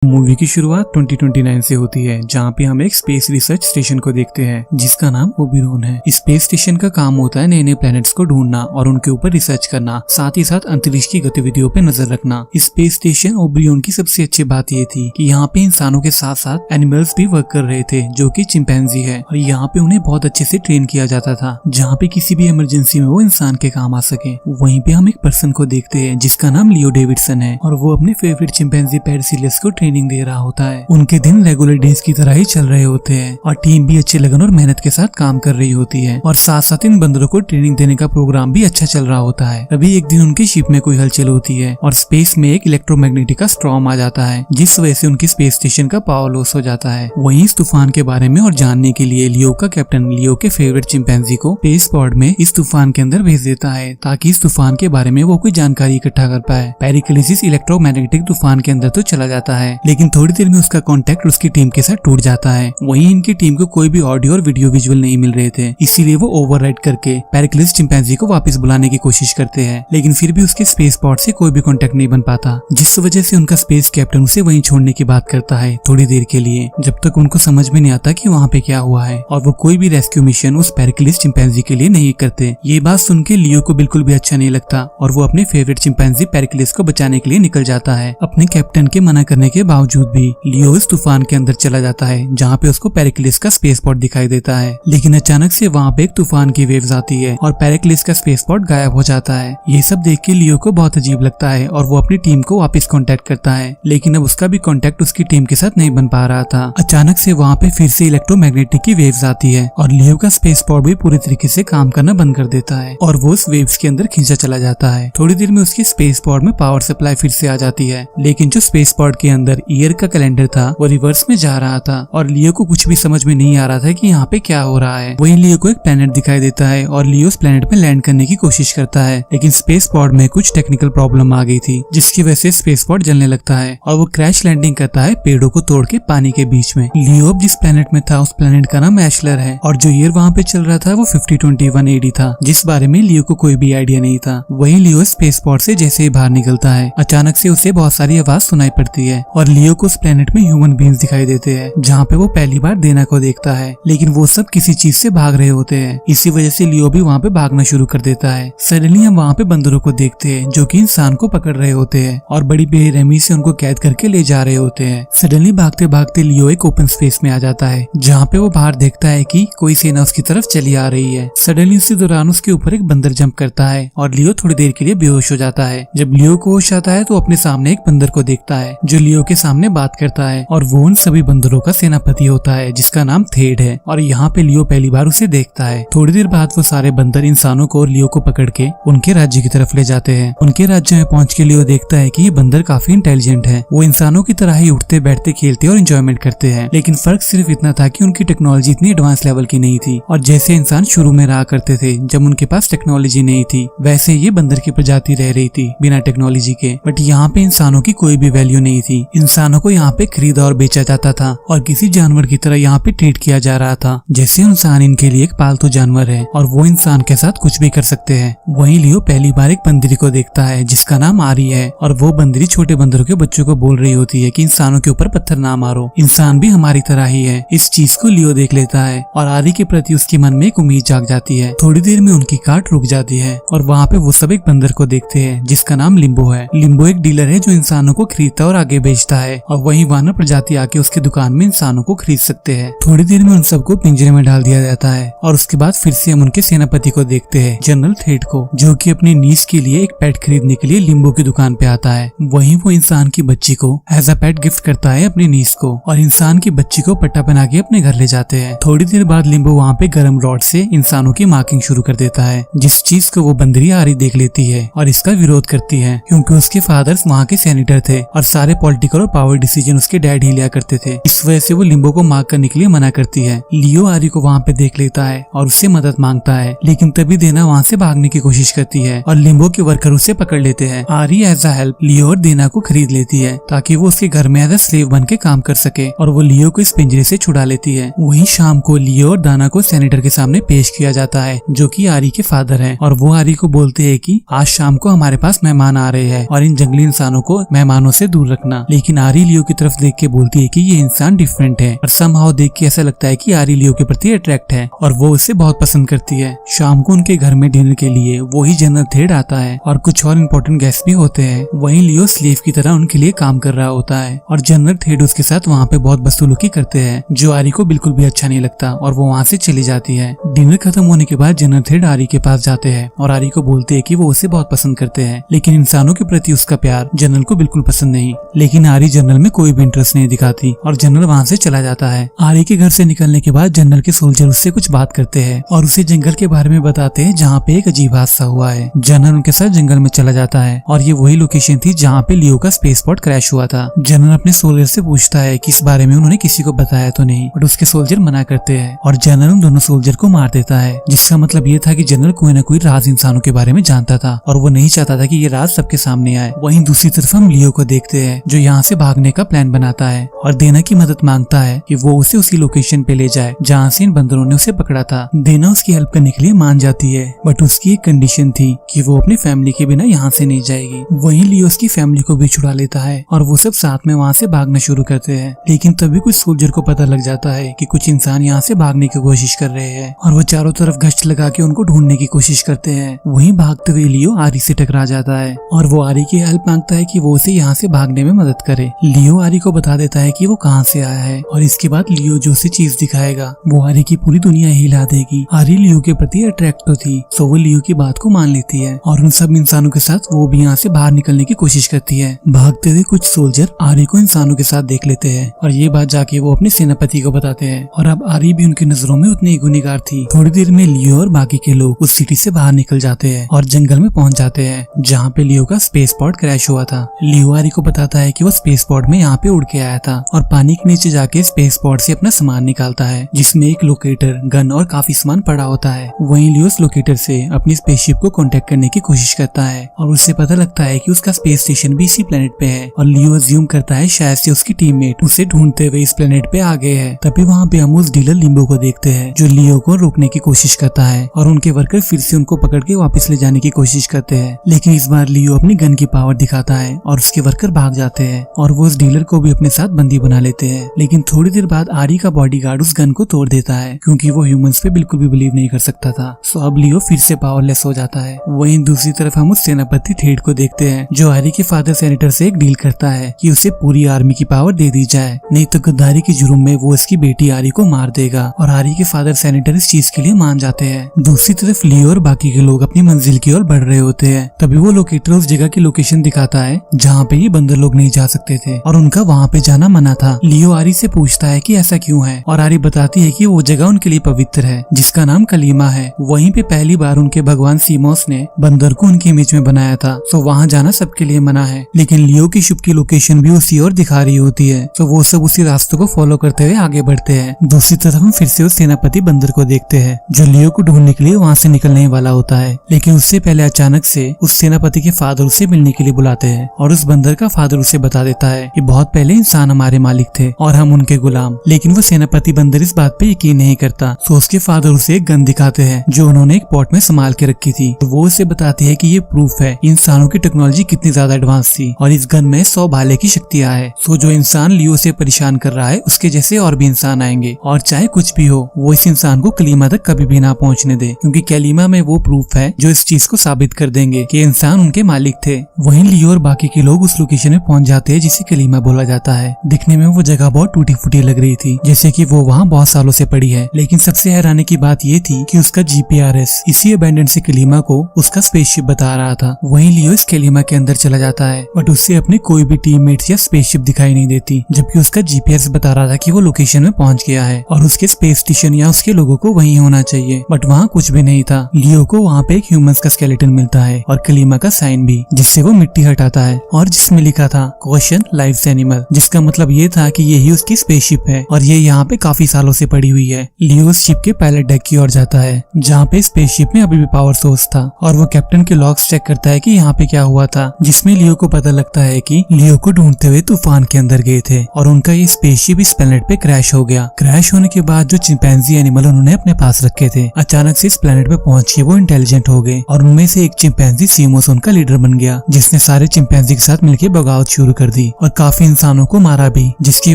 Movie की शुरुआत 2029 से होती है, जहाँ पे हम एक स्पेस रिसर्च स्टेशन को देखते हैं जिसका नाम ओबेरोन है। स्पेस स्टेशन का काम होता है नए नए प्लैनेट्स को ढूंढना और उनके ऊपर रिसर्च करना, साथ ही साथ अंतरिक्ष की गतिविधियों पे नजर रखना। स्पेस स्टेशन ओबेरोन की सबसे अच्छी बात ये थी कि यहाँ पे इंसानों के साथ साथ एनिमल्स भी वर्क कर रहे थे, जो कि चिंपैंजी है, और यहाँ पे उन्हें बहुत अच्छे से ट्रेन किया जाता था, जहाँ पे किसी भी इमरजेंसी में वो इंसान के काम आ सके। वहीं पे हम एक पर्सन को देखते हैं जिसका नाम लियो डेविडसन है, और वो अपने फेवरेट चिंपैंजी पैरसिलियस को ट्रेनिंग दे रहा होता है। उनके दिन रेगुलर डेज की तरह ही चल रहे होते हैं और टीम भी अच्छे लगन और मेहनत के साथ काम कर रही होती है, और साथ साथ इन बंदरों को ट्रेनिंग देने का प्रोग्राम भी अच्छा चल रहा होता है। तभी एक दिन उनकी शिप में कोई हलचल होती है और स्पेस में एक इलेक्ट्रोमैग्नेटिक का स्टॉर्म आ जाता है, जिस वजह से उनकी स्पेस स्टेशन का पावर लॉस हो जाता है। वहीं इस तूफान के बारे में और जानने के लिए लियो का कैप्टन लियो के फेवरेट चिंपैंजी को स्पेस पॉड में इस तूफान के अंदर भेज देता है, ताकि इस तूफान के बारे में वो कोई जानकारी इकट्ठा कर पाए। पेरिक्लिस इलेक्ट्रोमैग्नेटिक तूफान के अंदर तो चला जाता है, लेकिन थोड़ी देर में उसका कॉन्टेक्ट उसकी टीम के साथ टूट जाता है। वहीं इनकी टीम को कोई भी ऑडियो और वीडियो विजुअल नहीं मिल रहे थे, इसीलिए वो ओवरराइड करके पेरिक्लिस चिंपैंजी को वापस बुलाने की कोशिश करते हैं, लेकिन फिर भी उसके स्पेस पॉड से कोई भी कॉन्टेक्ट नहीं बन पाता, जिस वजह से उनका स्पेस कैप्टन उसे वहीं छोड़ने की बात करता है थोड़ी देर के लिए, जब तक उनको समझ में नहीं आता कि वहाँ पे क्या हुआ है, और वो कोई भी रेस्क्यू मिशन उस पेरिक्लिस चिंपैंजी के लिए नहीं करते। ये बात सुन के लियो को बिल्कुल भी अच्छा नहीं लगता और वो अपने फेवरेट चिंपैंजी पेरिक्लिस को बचाने के लिए निकल जाता है। अपने कैप्टन के मना करने के बावजूद भी लियो इस तूफान के अंदर चला जाता है, जहाँ पे उसको पेरिक्लिस का स्पेस पॉड दिखाई देता है। लेकिन अचानक से वहाँ पे एक तूफान की वेव्स आती है और पेरिक्लिस का स्पेस पॉड गायब हो जाता है। ये सब देख के लियो को बहुत अजीब लगता है और वो अपनी टीम को वापस कांटेक्ट करता है, लेकिन अब उसका भी कांटेक्ट उसकी टीम के साथ नहीं बन पा रहा था। अचानक से वहाँ पे फिर से इलेक्ट्रोमैग्नेटिक की वेव्स आती है और लियो का स्पेस पॉड भी पूरी तरीके से काम करना बंद कर देता है और वो उस वेव्स के अंदर खींचा चला जाता है। थोड़ी देर में उसकी स्पेस पॉड में पावर सप्लाई फिर से आ जाती है, लेकिन जो स्पेस पॉड के अंदर ईयर का कैलेंडर था वो रिवर्स में जा रहा था और लियो को कुछ भी समझ में नहीं आ रहा था कि यहाँ पे क्या हो रहा है। वहीं लियो को एक प्लेनेट दिखाई देता है और लियो उस प्लेनेट में लैंड करने की कोशिश करता है, लेकिन स्पेस पॉड में कुछ टेक्निकल प्रॉब्लम आ गई थी, जिसकी वजह से स्पेस पॉड जलने लगता है और वो क्रैश लैंडिंग करता है पेड़ों को तोड़ के पानी के बीच में। लियो अब जिस प्लेनेट में था उस प्लेनेट का नाम एशलर है और जो ईयर वहाँ पे चल रहा था वो 5021 AD था, जिस बारे में लियो को कोई भी आइडिया नहीं था। वहीं लियो स्पेस पॉड से जैसे ही बाहर निकलता है, अचानक से उसे बहुत सारी आवाज सुनाई पड़ती है और लियो को उस प्लेनेट में ह्यूमन बींग्स दिखाई देते हैं, जहाँ पे वो पहली बार देना को देखता है, लेकिन वो सब किसी चीज से भाग रहे होते हैं। इसी वजह से लियो भी वहाँ पे भागना शुरू कर देता है। सडनली हम वहाँ पे बंदरों को देखते हैं जो कि इंसान को पकड़ रहे होते हैं और बड़ी बेरहमी से उनको कैद करके ले जा रहे होते हैं। सडनली भागते भागते लियो एक ओपन स्पेस में आ जाता है, जहाँ पे वो बाहर देखता है कि कोई सेना उसकी तरफ चली आ रही है। सडनली इसी दौरान उसके ऊपर एक बंदर जंप करता है और लियो थोड़ी देर के लिए बेहोश हो जाता है। जब लियो को होश आता है तो अपने सामने एक बंदर को देखता है जो लियो के सामने बात करता है, और वो उन सभी बंदरों का सेनापति होता है जिसका नाम थेड है, और यहाँ पे लियो पहली बार उसे देखता है। थोड़ी देर बाद वो सारे बंदर इंसानों को और लियो को पकड़ के उनके राज्य की तरफ ले जाते हैं। उनके राज्य में पहुंच के लियो देखता है कि ये बंदर काफी इंटेलिजेंट है, वो इंसानों की तरह ही उठते बैठते खेलते और एंजॉयमेंट करते हैं, लेकिन फर्क सिर्फ इतना था कि उनकी टेक्नोलॉजी इतनी एडवांस लेवल की नहीं थी, और जैसे इंसान शुरू में रहा करते थे जब उनके पास टेक्नोलॉजी नहीं थी, वैसे ये बंदर की प्रजाति रह रही थी बिना टेक्नोलॉजी के। बट यहाँ पे इंसानों की कोई भी वैल्यू नहीं थी। इंसानों को यहाँ पे खरीदा और बेचा जाता था और किसी जानवर की तरह यहाँ पे ट्रीट किया जा रहा था, जैसे इंसान इनके लिए एक पालतू जानवर है और वो इंसान के साथ कुछ भी कर सकते हैं। वहीं लियो पहली बार एक बंदरी को देखता है जिसका नाम आरी है, और वो बंदरी छोटे बंदरों के बच्चों को बोल रही होती है कि इंसानों के ऊपर पत्थर ना मारो, इंसान भी हमारी तरह ही है। इस चीज को लियो देख लेता है और आरी के प्रति उसके मन में एक उम्मीद जाग जाती है। थोड़ी देर में उनकी कार्ट रुक जाती है और वहाँ पे वो सब एक बंदर को देखते हैं जिसका नाम लिम्बो है। लिम्बो एक डीलर है जो इंसानों को खरीदता और आगे बेचता है, और वही वानर प्रजाति आके उसकी दुकान में इंसानों को खरीद सकते हैं। थोड़ी देर में उन सबको पिंजरे में डाल दिया जाता है और उसके बाद फिर से हम उनके सेनापति को देखते हैं, जनरल थेड को, जो कि अपनी नीस के लिए एक पेट खरीदने के लिए लिम्बो की दुकान पे आता है। वहीं वो इंसान की बच्ची को एज अ पेट गिफ्ट करता है अपनी नीस को, और इंसान की बच्ची को पट्टा पहना के अपने घर ले जाते हैं। थोड़ी देर बाद लिम्बो वहाँ पे गर्म रॉड से इंसानों की मार्किंग शुरू कर देता है, जिस चीज को वो बंदरी आरी देख लेती है और इसका विरोध करती है, क्योंकि उसके फादर्स वहाँ के सेनेटर थे और सारे पॉलिटिकल और पावर डिसीजन उसके डैड ही लिया करते थे। इस वजह से वो लिम्बो को मार्क करने के लिए मना करती है। लियो आरी को वहाँ पे देख लेता है और उससे मदद मांगता है, लेकिन तभी देना वहाँ से भागने की कोशिश करती है और लिम्बो के वर्कर उसे पकड़ लेते हैं। आरी एज अ हेल्प लियो और देना को खरीद लेती है ताकि वो उसके घर में एज अ स्लेव बन के काम कर सके, और वो लियो को इस पिंजरे से छुड़ा लेती है। वहीं शाम को लियो और दाना को सेनेटर के सामने पेश किया जाता है, जो कि आरी के फादर हैं, और वो आरी को बोलते हैं कि आज शाम को हमारे पास मेहमान आ रहे हैं और इन जंगली इंसानों को मेहमानों से दूर रखना। लेकिन लेकिन आरी लियो की तरफ देख के बोलती है कि ये इंसान डिफरेंट है और समहाउ देख के ऐसा लगता है कि आरी लियो के प्रति अट्रैक्ट है और वो उसे बहुत पसंद करती है। शाम को उनके घर में डिनर के लिए वही जनरल थेड आता है और कुछ और इम्पोर्टेंट गेस्ट भी होते हैं। वहीं लियो स्लेव की तरह उनके लिए काम कर रहा होता है और जनरल थेड उसके साथ वहाँ पे बहुत बदसलूकी करते हैं जो आरी को बिल्कुल भी अच्छा नहीं लगता और वो वहाँ से चली जाती है। डिनर खत्म होने के बाद जनरल थेड आरी के पास जाते हैं और आरी को बोलते हैं कि वो उसे बहुत पसंद करते हैं, लेकिन इंसानों के प्रति उसका प्यार जनरल को बिल्कुल पसंद नहीं। लेकिन आरी जनरल में कोई भी इंटरेस्ट नहीं दिखाती और जनरल वहाँ से चला जाता है। आरी के घर से निकलने के बाद जनरल के सोल्जर उससे कुछ बात करते हैं और उसे जंगल के बारे में बताते हैं जहाँ पे एक अजीब हादसा हुआ है। जनरल उनके साथ जंगल में चला जाता है और ये वही लोकेशन थी जहाँ पे लियो का स्पेसपोर्ट क्रैश हुआ था। जनरल अपने सोल्जर से पूछता है कि इस बारे में उन्होंने किसी को बताया तो नहीं, बट उसके सोल्जर मना करते हैं और जनरल उन दोनों सोल्जर को मार देता है, जिसका मतलब ये था कि जनरल कोई न कोई राज इंसानों के बारे में जानता था और वो नहीं चाहता था कि ये राज सबके सामने आए। वहीं दूसरी तरफ हम लियो को देखते हैं जो यहाँ से भागने का प्लान बनाता है और देना की मदद मांगता है कि वो उसे उसी लोकेशन पे ले जाए जहाँ से इन बंदरों ने उसे पकड़ा था। देना उसकी हेल्प करने के लिए मान जाती है, बट उसकी एक कंडीशन थी कि वो अपनी फैमिली के बिना यहाँ से नहीं जाएगी। वहीं लियो उसकी फैमिली को भी छुड़ा लेता है और वो सब साथ में वहाँ से भागना शुरू करते हैं। लेकिन तभी कुछ सोल्जर को पता लग जाता है कि कुछ इंसान यहाँ से भागने की कोशिश कर रहे हैं और वो चारों तरफ गश्त लगा के उनको ढूंढने की कोशिश करते हैं। वहीं भागते हुए लियो आरी से टकरा जाता है और वो आरी की हेल्प मांगता है कि वो उसे यहाँ से भागने में मदद करे। लियो आरी को बता देता है कि वो कहाँ से आया है और इसके बाद लियो जो उसे चीज दिखाएगा वो आरी की पूरी दुनिया हिला देगी। आरी लियो के प्रति अट्रैक्ट तो थी, सो वो लियो की बात को मान लेती है और उन सब इंसानों के साथ वो भी यहाँ से बाहर निकलने की कोशिश करती है। भागते हुए कुछ सोल्जर आरी को इंसानों के साथ देख लेते हैं और ये बात जाके वो अपने सेनापति को बताते हैं और अब आरी भी उनकी नजरों में उतनी ही गुनहगार थी। थोड़ी देर में लियो और बाकी के लोग उस सिटी से बाहर निकल जाते हैं और जंगल में पहुंच जाते हैं जहाँ पे लियो का स्पेस पॉड क्रैश हुआ था। लियो आरी को बताता है कि वो स्पेस पॉड में यहाँ पे उड़ के आया था और पानी के नीचे जाके स्पेस पॉड से अपना सामान निकालता है जिसमें एक लोकेटर, गन और काफी सामान पड़ा होता है। वहीं लियो उस लोकेटर से अपनी स्पेसशिप को कांटेक्ट करने की कोशिश करता है और उससे पता लगता है कि उसका स्पेस स्टेशन भी इसी प्लेनेट पे है और लियो अज्यूम करता है शायद से उसकी टीममेट उसे ढूंढते हुए इस प्लेनेट पे आ गए हैं। तभी वहाँ पे हम उस डीलर लिम्बो को देखते हैं जो लियो को रोकने की कोशिश करता है और उनके वर्कर फिर से उनको पकड़ के वापस ले जाने की कोशिश करते हैं, लेकिन इस बार लियो अपनी गन की पावर दिखाता है और उसके वर्कर भाग जाते हैं और वो उस डीलर को भी अपने साथ बंदी बना लेते हैं। लेकिन थोड़ी देर बाद आरी का बॉडीगार्ड उस गन को तोड़ देता है क्योंकि वो ह्यूमंस पे बिल्कुल भी बिलीव नहीं कर सकता था। सो अब लियो फिर से पावरलेस हो जाता है। वहीं दूसरी तरफ हम उस सेनापति थेड को देखते हैं जो आरी के फादर सेनेटर से एक डील करता है कि उसे पूरी आर्मी की पावर दे दी जाए, नहीं तो गद्दारी के जुर्म में वो उसकी बेटी आरी को मार देगा और आरी के फादर सेनेटर इस चीज के लिए मान जाते हैं। दूसरी तरफ लियो और बाकी के लोग अपनी मंजिल की ओर बढ़ रहे होते हैं। तभी वो लोकेटर उस जगह की लोकेशन दिखाता है जहाँ पे ये बंदर लोग नहीं जा सकते थे और उनका वहाँ पे जाना मना था। लियो आरी से पूछता है कि ऐसा क्यों है और आरी बताती है कि वो जगह उनके लिए पवित्र है जिसका नाम कलीमा है। वहीं पे पहली बार उनके भगवान सीमोस ने बंदर को उनकी इमेज में बनाया था, तो वहाँ जाना सबके लिए मना है। लेकिन लियो की शिप की लोकेशन भी उसी ओर दिखा रही होती है, तो वो सब उसी रास्ते को फॉलो करते हुए आगे बढ़ते हैं। दूसरी तरफ हम फिर से उस सेनापति बंदर को देखते हैं जो लियो को ढूंढने के लिए वहाँ से निकलने वाला होता है, लेकिन उससे पहले अचानक से उस सेनापति के फादर उसे मिलने के लिए बुलाते हैं और उस बंदर का फादर उसे बता देता है कि बहुत पहले इंसान हमारे मालिक थे और हम उनके गुलाम। लेकिन वो सेनापति बंदर इस बात पे यकीन नहीं करता, तो उसके फादर उसे एक गन दिखाते हैं जो उन्होंने एक पॉट में संभाल के रखी थी। तो वो उसे बताती है कि ये प्रूफ है इंसानों की टेक्नोलॉजी कितनी ज्यादा एडवांस थी और इस गन में 100 भाले की शक्तियां है। तो जो इंसान लियो से परेशान कर रहा है उसके जैसे और भी इंसान आएंगे और चाहे कुछ भी हो वो इस इंसान को कलीमा तक कभी भी ना पहुंचने दे, क्योंकि कलीमा में वो प्रूफ है जो इस चीज को साबित कर देंगे कि इंसान उनके मालिक थे। वहीं लियो और बाकी के लोग उस लोकेशन में पहुंच जाते हैं जिसे कलीमा बोला जाता है। दिखने में वो जगह बहुत टूटी फूटी लग रही थी, जैसे कि वो वहाँ बहुत सालों से पड़ी है। लेकिन सबसे हैरानी की बात ये थी कि उसका GPRS इसी अबैंडन से कलीमा को उसका स्पेसशिप बता रहा था। वहीं लियो इस कलीमा के अंदर चला जाता है, बट उससे अपने कोई भी टीममेट्स या स्पेसशिप दिखाई नहीं देती, जबकि उसका GPS बता रहा था कि वो लोकेशन में पहुंच गया है और उसके स्पेस स्टेशन या उसके लोगों को वहीं होना चाहिए, बट वहाँ कुछ भी नहीं था। लियो को वहाँ पे एक ह्यूमंस का स्केलेटन मिलता है और कलीमा का साइन भी, जिससे वो मिट्टी हटाता है और जिसमें लिखा था क्वेश्चन लाइव्स एनिमल, जिसका मतलब ये था कि यही उसकी स्पेसशिप है और ये यहाँ पे काफी सालों से पड़ी हुई है। लियो उस शिप के पायलट डेक की ओर जाता है जहाँ पे स्पेसशिप में अभी भी पावर सोर्स था और वो कैप्टन के लॉग्स चेक करता है कि यहाँ पे क्या हुआ था, जिसमें लियो को पता लगता है कि लियो को ढूंढते हुए तूफान के अंदर गए थे और उनका ये स्पेसशिप इस प्लेनेट पे क्रैश हो गया। क्रैश होने के बाद जो चिंपैंजी एनिमल उन्होंने अपने पास रखे थे अचानक से इस प्लेनेट पे पहुंच के वो इंटेलिजेंट हो गए और उनमें से एक चिंपैंजी सीमोस उनका लीडर बन गया, जिसने सारे चिंपैंजी के साथ मिलकर बगावत शुरू कर दी। दी और काफी इंसानों को मारा भी, जिसकी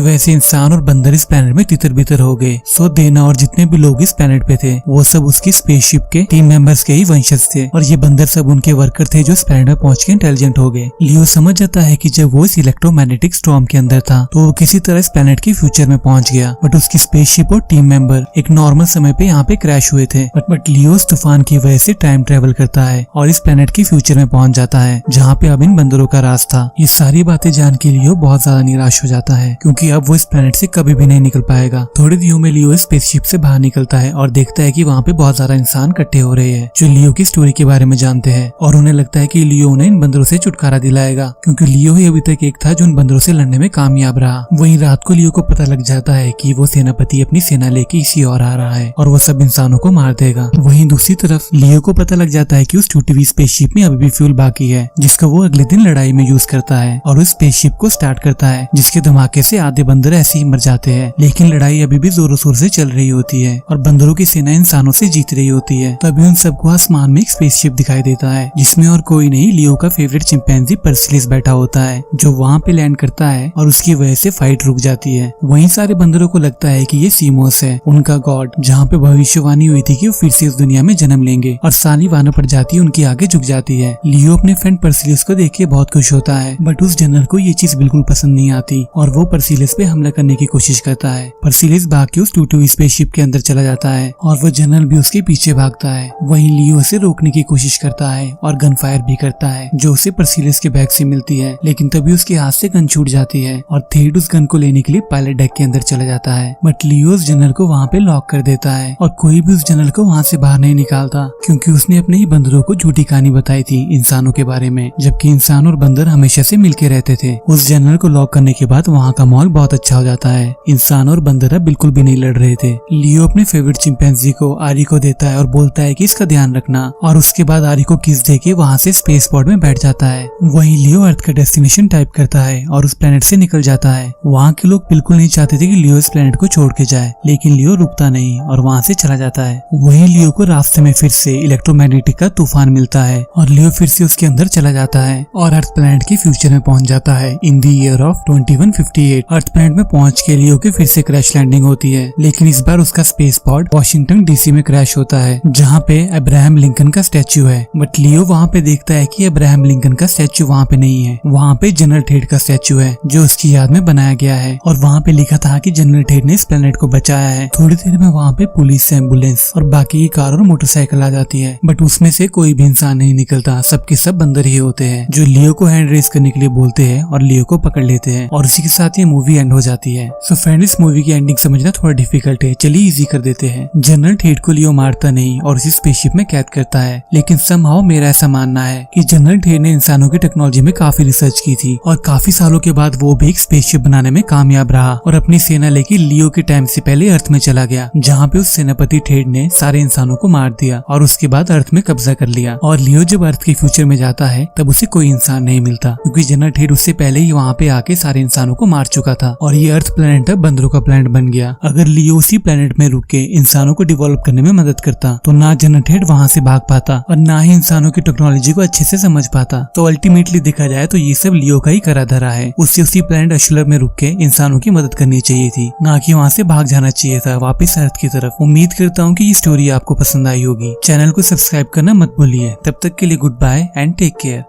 वजह से इंसान और बंदर इस प्लेनेट में तितर बितर हो गए। सो देना और जितने भी लोग इस प्लेनेट पे थे वो सब उसकी स्पेसशिप के टीम मेंबर्स के ही वंशज थे और ये बंदर सब उनके वर्कर थे जो इस प्लेनेट में पहुंच के इंटेलिजेंट हो गए। लियो समझ जाता है कि जब वो इस इलेक्ट्रोमैग्नेटिक स्टॉर्म के अंदर था तो वो किसी तरह इस प्लेनेट के फ्यूचर में पहुंच गया, बट उसकी स्पेसशिप और टीम मेंबर एक नॉर्मल समय पे यहाँ पे क्रैश हुए थे। बट लियो इस तूफान की वजह से टाइम ट्रेवल करता है और इस प्लेनेट के फ्यूचर में पहुंच जाता है जहाँ पे अब इन बंदरों का राज था। ये सारी बातें जान के लियो बहुत ज्यादा निराश हो जाता है क्योंकि अब वो इस प्लेनेट से कभी भी नहीं निकल पाएगा। थोड़े दिनों में लियो स्पेसशिप से बाहर निकलता है और देखता है कि वहाँ पे बहुत ज्यादा इंसान इकट्ठे हो रहे हैं जो लियो की स्टोरी के बारे में जानते हैं और उन्हें लगता है कि लियो उन्हें इन बंदरों से छुटकारा दिलाएगा क्योंकि लियो ही अभी तक एक था जो उन बंदरों से लड़ने में कामयाब रहा। वहीं रात को लियो को पता लग जाता है कि वो सेनापति अपनी सेना लेके इसी ओर आ रहा है और वो सब इंसानों को मार देगा। वहीं दूसरी तरफ लियो को पता लग जाता है कि उस टूटी हुई स्पेसशिप में अभी भी फ्यूल बाकी है जिसका वो अगले दिन लड़ाई में यूज करता है और उस स्पेसशिप को स्टार्ट करता है जिसके धमाके से आधे बंदर ऐसे ही मर जाते हैं। लेकिन लड़ाई अभी भी जोरों शोर से चल रही होती है और बंदरों की सेना इंसानों से जीत रही होती है। तभी उन सबको आसमान में एक स्पेसशिप दिखाई देता है जिसमें और कोई नहीं लियो का फेवरेट चिंपैंजी पर्सिलिस बैठा होता है जो वहाँ पे लैंड करता है और उसकी वजह से फाइट रुक जाती है। वहीं सारे बंदरों को लगता है कि ये सीमोस है उनका गॉड जहाँ पे भविष्यवाणी हुई थी कि वो फिर से इस दुनिया में जन्म लेंगे और सारी वानर प्रजाति उनके आगे झुक जाती है। लियो अपने फ्रेंड पर्सिलिस को देख के बहुत खुश होता है बट उस जनरल को ये चीज बिल्कुल पसंद नहीं आती और वो पर्सिलिस पे हमला करने की कोशिश करता है। पर्सिलिस भाग के उस टूटी हुई स्पेसशिप के अंदर चला जाता है और वो जनरल भी उसके पीछे भागता है। वहीं लियो उसे रोकने की कोशिश करता है और गन फायर भी करता है जो उसे पर्सिलिस के बैग से मिलती है, लेकिन तभी उसके हाथ से गन छूट जाती है और थेट उस गन को लेने के लिए पायलट डेक के अंदर चला जाता है। बट लियो उस जनरल को वहाँ पे लॉक कर देता है और कोई भी उस जनरल को वहाँ से बाहर नहीं निकालता क्योंकि उसने अपने ही बंदरों को झूठी कहानी बताई थी इंसानों के बारे में, जबकि इंसान और बंदर हमेशा से मिलके रहते थे। उस जनरल को लॉक करने के बाद वहाँ का माहौल बहुत अच्छा हो जाता है। इंसान और बंदर अब बिल्कुल भी नहीं लड़ रहे थे। लियो अपने फेवरेट चिंपैंजी को आरी को देता है और बोलता है कि इसका ध्यान रखना और उसके बाद आरी को किस दे के वहाँ से स्पेस पॉड में बैठ जाता है। वहीं लियो अर्थ का डेस्टिनेशन टाइप करता है और उस प्लेनेट से निकल जाता है। वहाँ के लोग बिल्कुल नहीं चाहते थे कि लियो इस प्लेनेट को छोड़ के जाए, लेकिन लियो रुकता नहीं और वहाँ से चला जाता है। वहीं लियो को रास्ते में फिर से इलेक्ट्रोमैग्नेटिक का तूफान मिलता है और लियो फिर से उसके अंदर चला जाता है और अर्थ प्लेनेट के फ्यूचर में पहुंच जाता है in the year of 2158। Earth planet में पहुंच के लियो की फिर से क्रैश लैंडिंग होती है, लेकिन इस बार उसका स्पेस पॉड वॉशिंगटन डीसी में क्रैश होता है जहाँ पे अब्राहम लिंकन का स्टैच्यू है। बट लियो वहाँ पे देखता है कि अब्राहम लिंकन का स्टैच्यू वहाँ पे नहीं है, वहाँ पे जनरल टेड का स्टैच्यू है जो उसकी याद में बनाया गया है और वहाँ पे लिखा था कि जनरल टेड ने इस प्लेनेट को बचाया है। थोड़ी देर में वहाँ पे पुलिस, एम्बुलेंस और बाकी की कार और मोटरसाइकिल आ जाती है, बट उसमें से कोई भी इंसान नहीं निकलता, सबके सब बंदर ही होते हैं जो लियो को हैंड रेस करने के लिए बोलते हैं और लियो को पकड़ लेते हैं और इसी के साथ ये मूवी एंड हो जाती है। सो फ्रेंड, इस मूवी की एंडिंग समझना थोड़ा डिफिकल्ट है, चलिए इजी कर देते हैं। जनरल टेड को लियो मारता नहीं और इसी स्पेसशिप में कैद करता है, लेकिन समहाउ मेरा ऐसा मानना है कि जनरल टेड ने इंसानों की टेक्नोलॉजी में काफी रिसर्च की थी और काफी सालों के बाद वो भी एक स्पेसशिप बनाने में कामयाब रहा और अपनी सेना लेके लियो के टाइम से पहले अर्थ में चला गया, जहाँ पे उस सेनापति टेड ने सारे इंसानों को मार दिया और उसके बाद अर्थ में कब्जा कर लिया। और लियो जब अर्थ के फ्यूचर में जाता है तब उसे कोई इंसान नहीं मिलता क्योंकि जनरल टेड उससे पहले ही वहाँ पे आके सारे इंसानों को मार चुका था और ये अर्थ प्लेनेट अब बंदरों का प्लेनेट बन गया। अगर लियो उसी प्लेनेट में रुक के इंसानों को डेवलप करने में मदद करता तो ना जनरल टेड वहाँ से भाग पाता और ना ही इंसानों की टेक्नोलॉजी को अच्छे से समझ पाता। तो अल्टीमेटली देखा जाए तो ये सब लियो का ही करा धरा है। उससे उसी प्लेनेट अशुलर में रुक के इंसानों की मदद करनी चाहिए थी, ना कि वहाँ से भाग जाना चाहिए था वापस अर्थ की तरफ। उम्मीद करता हूँ कि ये स्टोरी आपको पसंद आई होगी। चैनल को सब्सक्राइब करना मत भूलिए। तब तक के लिए good bye and take care.